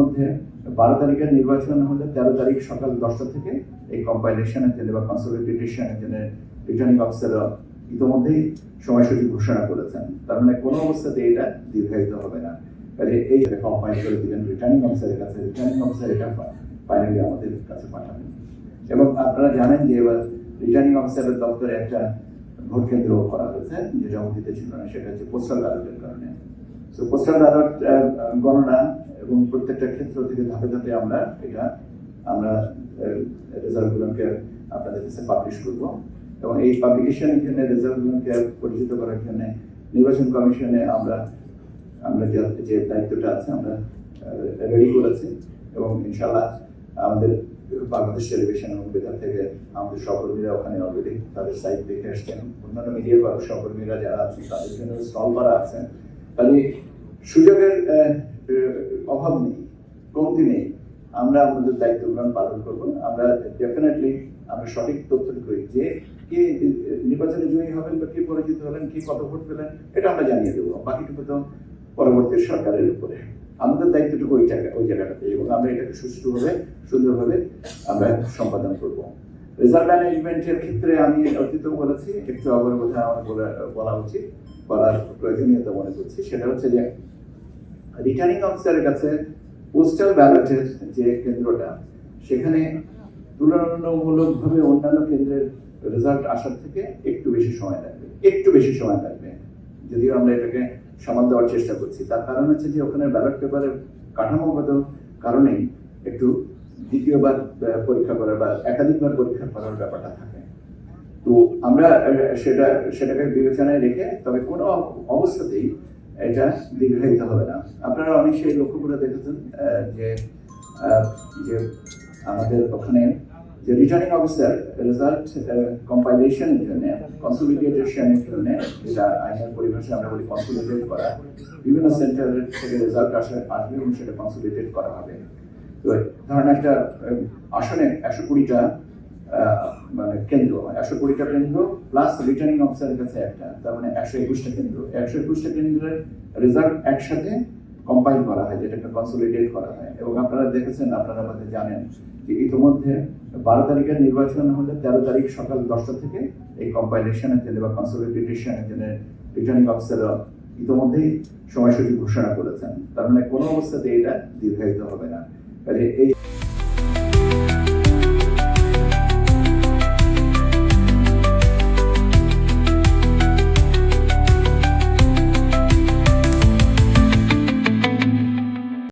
ইতিমধ্যে 12 তারিখের নির্বাচন হলে 13 তারিখ সকাল 10টা থেকে এই কম্পাইলেশনের জন্য বা কনসলিডেশনের জন্য রিটার্নিং অফিসার ইতিমধ্যেই সময়সূচি ঘোষণা করেছেন। তার মানে কোনো অবস্থাতে এটা দীর্ঘায়িত হবে না। তাহলে এই কম্পাইল করে দিবেন রিটার্নিং অফিসারের কাছে, রিটার্নিং অফিসার এটা ফাইনালি আমাদের কাছে পাঠাবেন। এবং আপনারা জানেন যে এবার রিটার্নিং অফিসারের দপ্তরে একটা ভোট কেন্দ্র করা হয়েছে, যেটা অতীতে ছিল না, সেটা হচ্ছে পোস্টাল ব্যালটের কারণে। তো পোস্টাল ব্যালট গণনা এবং প্রত্যেকটা ক্ষেত্র থেকে ধাপে ধাপে আমরা রেজাল্টগুলোকে আপনাদের কাছে পাবলিশ করবো। এবং এই পাবলিকেশনের জন্য রেজাল্টগুলোকে পরিচিত করার জন্য নির্বাচন কমিশনে আমরা যে দায়িত্বটা আছে আমরা রেডি করেছি। এবং ইনশাল্লাহ আমাদের বাংলাদেশ টেলিভিশন এবং বেতার থেকে আমাদের সহকর্মীরা ওখানে অলরেডি তাদের সাইট দেখে আসছেন। অন্যান্য মিডিয়ার সহকর্মীরা যারা আছেন তাদের জন্য স্টল করা আছেন। তাহলে সুযোগের অভাব নেই, কমতি নেই। আমরা আমাদের দায়িত্বগুলো পালন করবো। আমরা ডেফিনেটলি আমরা সঠিক তথ্য করি যে কে নির্বাচনে জয়ী হবেন বা কে পরাজিত হলেন, কে কত ভোট পেলেন, এটা আমরা জানিয়ে দেবো। বাকিটুকু তো পরবর্তী সরকারের উপরে। আমাদের দায়িত্বটুকু ওই জায়গাটাতে, এবং আমরা এটাকে সুষ্ঠুভাবে সুন্দরভাবে আমরা সম্পাদন করবো। রেজাল্ট ম্যানেজমেন্টের ক্ষেত্রে আমি অতীতেও বলেছি, একটু আবার বোধহয় আমার বলা উচিত, বলার প্রয়োজনীয়তা মনে করছি। সেটা হচ্ছে যে রিটার্নিং অফিসারের কাছে পোস্টাল ব্যালটের যে কেন্দ্রটা, সেখানে তুলনামূলকভাবে অন্যান্য কেন্দ্রের রেজাল্ট আসার থেকে একটু বেশি সময় লাগবে। যদিও আমরা এটাকে সামাল দেওয়ার চেষ্টা করছি। তার কারণ হচ্ছে যে ওখানে ব্যালট পেপারের কাঠামোগত কারণেই একটু দ্বিতীয়বার পরীক্ষা করার বা একাধিকবার পরীক্ষা করার ব্যাপারটা থাকে। তো আমরা সেটাকে বিবেচনায় রেখে, তবে কোনো অবস্থাতেই এটা দীর্ঘায়িত হবে না। আপনারা অনেকেই লক্ষ্য করে দেখেছেন যে আমাদের ওখানে যে রিটার্নিং অফিসার রেজাল্ট কম্পাইলেশনের জন্য, কনসলিডেশনের জন্য, যেটা আইনের পরিভাষায় আমরা বলি কনসলিডেট করা, বিভিন্ন সেন্টারের থেকে রেজাল্ট আসবে এবং সেটা কনসলিডেট করা হবে। তো ধরেন একটা আসনে 120টা মানে কেন্দ্র, 120টা কেন্দ্র প্লাস রিটার্নিং অফিসারের কাছে একটা, তার মানে 121টা কেন্দ্র। 121টা কেন্দ্রের রেজাল্ট একসাথে কম্পাইল করা হয়, যেটাকে কনসলিডেট করা হয়। এবং আপনারা দেখেছেন, আপনারা আমাদের জানেন যে ইতিমধ্যে 12 তারিখের নির্বাচন হলে 13 তারিখ সকাল 10টা থেকে এই কম্পাইলেশনের জন্য বা কনসলিডেশনের জন্য রিটার্নিং অফিসার ইতিমধ্যেই সময়সূচি ঘোষণা করেছেন। তার মানে কোনো অবস্থাতে এটা দীর্ঘায়িত হবে না। তাহলে এই